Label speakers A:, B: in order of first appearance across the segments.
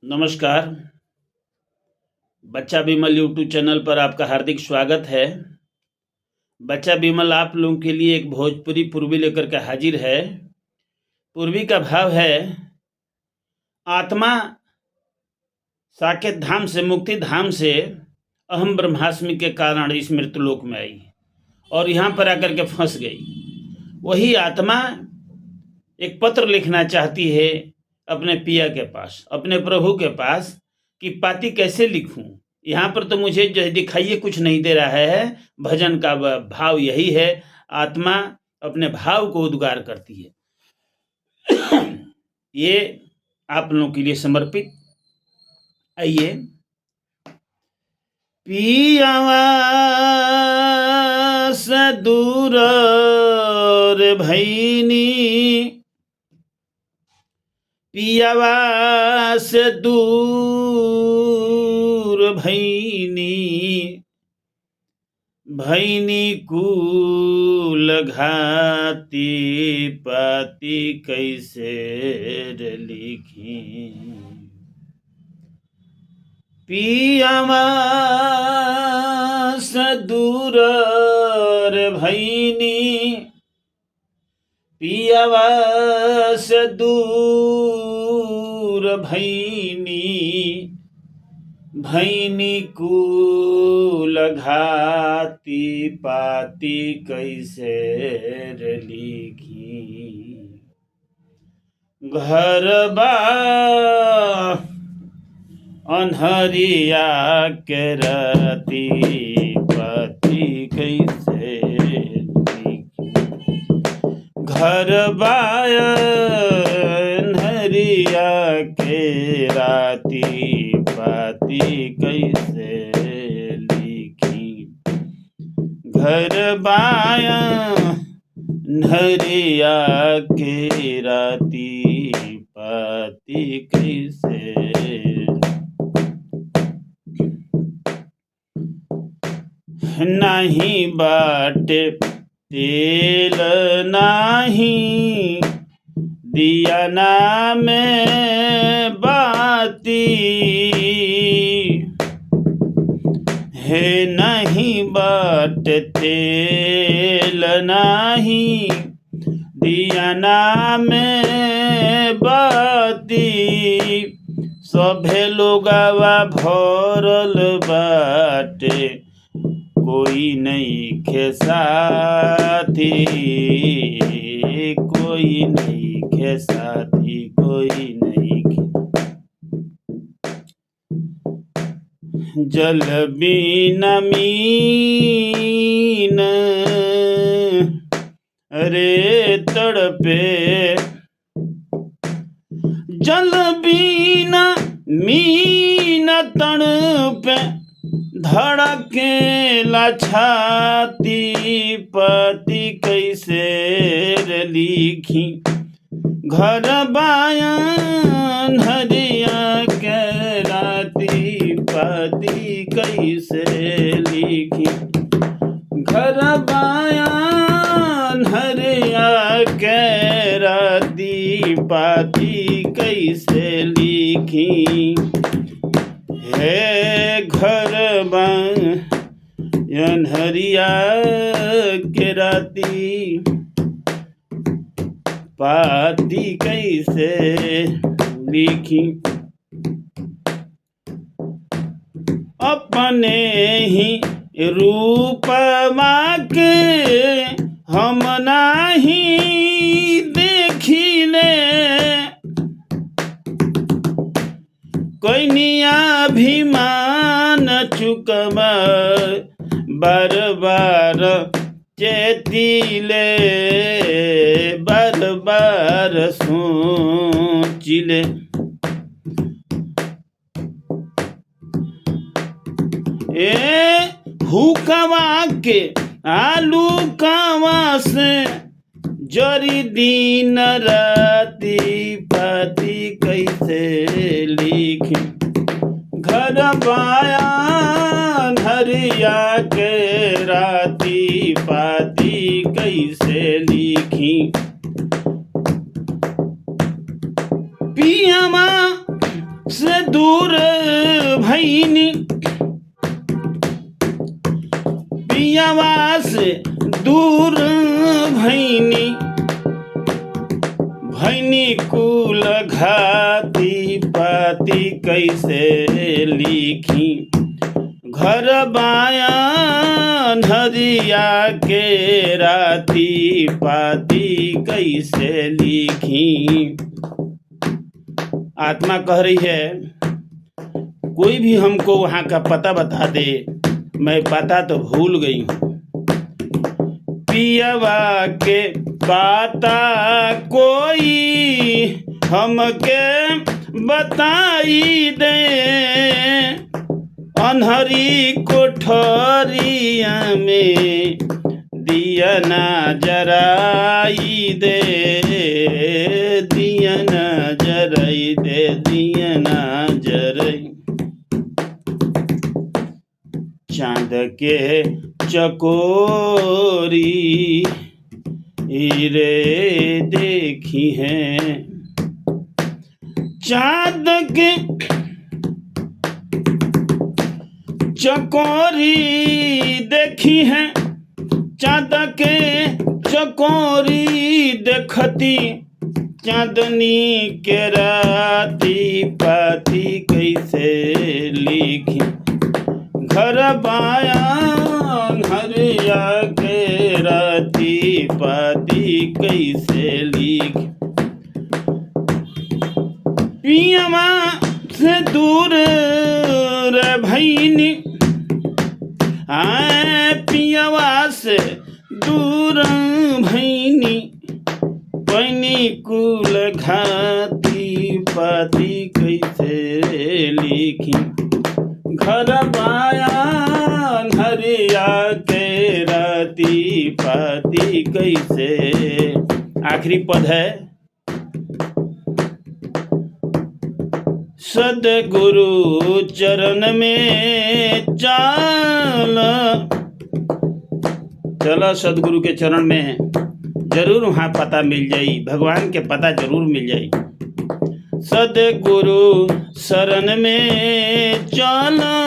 A: नमस्कार। बच्चा Bimal YouTube channel पर आपका हार्दिक स्वागत है। बच्चा बिमल आप लोगों के लिए एक भोजपुरी पूर्वी लेकर के हाजिर है। पूर्वी का भाव है, आत्मा साकेत धाम से, मुक्ति धाम से अहम ब्रह्मास्मि के कारण इस मृत्युलोक में आई और यहाँ पर आकर के फंस गई। वही आत्मा एक पत्र लिखना चाहती है अपने पिया के पास, अपने प्रभु के पास, कि पाती कैसे लिखूं। यहाँ पर तो मुझे जो दिखाइए कुछ नहीं दे रहा है। भजन का भाव यही है, आत्मा अपने भाव को उद्गार करती है। ये आप लोगों के लिए समर्पित। आइए। पियावा से दूर रे भैनी, पियावा से दूर भैनी, भैनी कुल घाती पाती कैसे लिखी। पियावा से दूर भैनी, पियावा से दूर भैनी, भैनी कुल घाती पाती कैसे लिखी। घर बा अन्हरिया के राती पाती कैसे लिखी। घर बायनहरिया के राती पाती कैसे लिखी। घर बायनहरिया के राती पाती कैसे। नहीं बाटे तेल नहीं दिया नाम बाती है। नहीं बाट तेल नहीं दिया नाम बाती, सभे लोगवा भरल बाटे कोई नहीं खे साथी, कोई नहीं खे साथी, कोई नहीं खे। जल बिना मीन रे तड़पे, जल बिना मीन तड़पे, धड़केला छाती पाती कैसे लिखी। घर बायनहरिया के राती पाती कैसे लिखी। घर बायनहरिया के राती पाती कैसे लिखी। हे घर बायनहरिया के राती पाती कैसे लिखी। अपने ही रूपवा के हम नहीं देखिले, कोई अभिमान चुकवा बार बार चेतिले, बार बार सोचिले। ए हुकवा के आलू कावा से जरी दिन राती पाती कैसे लिखी। घर बायनहरिया के राती पाती कैसे लिखी। पियामा से दूर भैनी, पियवा से दूर भैनी, भैनी कुल घाती पाती कैसे लिखी, घर बाया नदिया के राती पाती कैसे लिखी। आत्मा कह रही है कोई भी हमको वहां का पता बता दे, मैं पता तो भूल गई हूँ। पियवा के पता कोई हमके बताई दे, अन्हरी कोठरिया में दिया ना जराई दे, दिया ना जराई दे, दिया ना जराई। चांद के चकोरी रे देखी है, चांद के चकोरी देखी है, चांद के चकोरी देखती, चांदनी के राती पाती कैसे लिखी, घर बाया हरिया के राती पाती कैसे लिखी। पियवा से दूर रे भैनी, पियवा से दूर भैनी, पैनी कुल घाती पाती कैसे लिखी, घर बाया हरिया के राती पाती कैसे। आखिरी पद है, सदगुरु चरण में चलो सदगुरु के चरण में जरूर वहाँ पता मिल जाई, भगवान के पता जरूर मिल जाई। सदगुरु शरण में चलो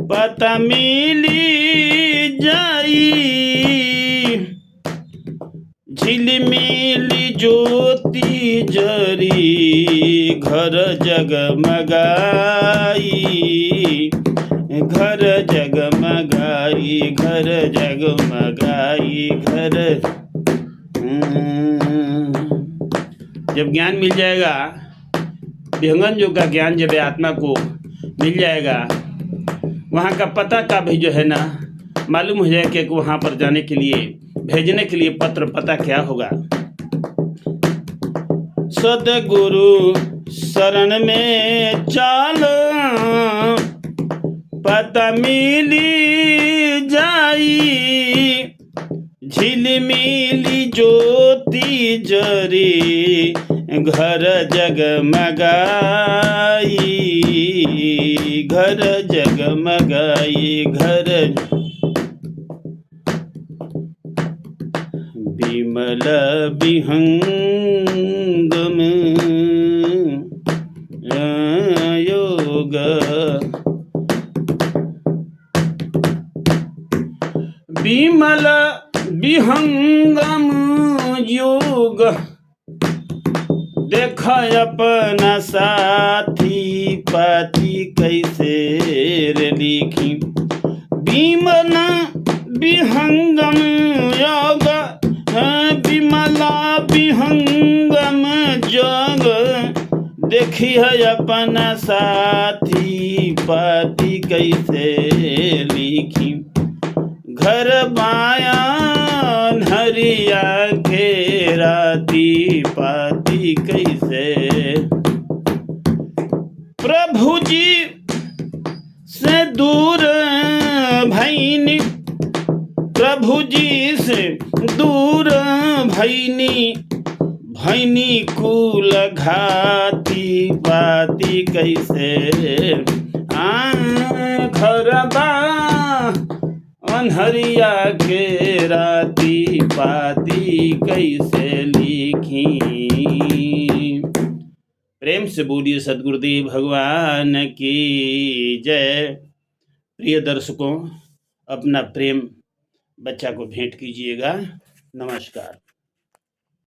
A: पता मिली जाई, झिलमिली ज्योति जरी घर जगमगाई, घर जगमगाई, घर जगमगाई, घर। जब ज्ञान मिल जाएगा, विहंगम योग का ज्ञान जब आत्मा को मिल जाएगा, वहाँ का पता का भी जो है ना मालूम हो जाए कि वहाँ पर जाने के लिए भेजने के लिए पत्र पता क्या होगा। सदगुरु शरण में चाल पता मिली जाई, झिलमिली ज्योति जरी घर जगमगाई, घर जगमगाई, घर। विमल विहंगम योग, विमल विहंगम योग, देख अपना साथी पाती कैसे रे लिखी। विमल विहंगम योग, विमला विहंगम योग, देखी है अपना साथी पाती कैसे लिखी। घर माया हरिया के राती पाती कैसे। प्रभु जी से दूर भैनी, प्रभु जी से दूर भैनी, भैनी कुल घाती पाती कैसे। घर बा अनहरिया के राती पाती कैसे लिखी। प्रेम से बोलिए सद्गुरुदेव भगवान की जय। प्रिय दर्शकों, अपना प्रेम बच्चा को भेंट कीजिएगा। नमस्कार।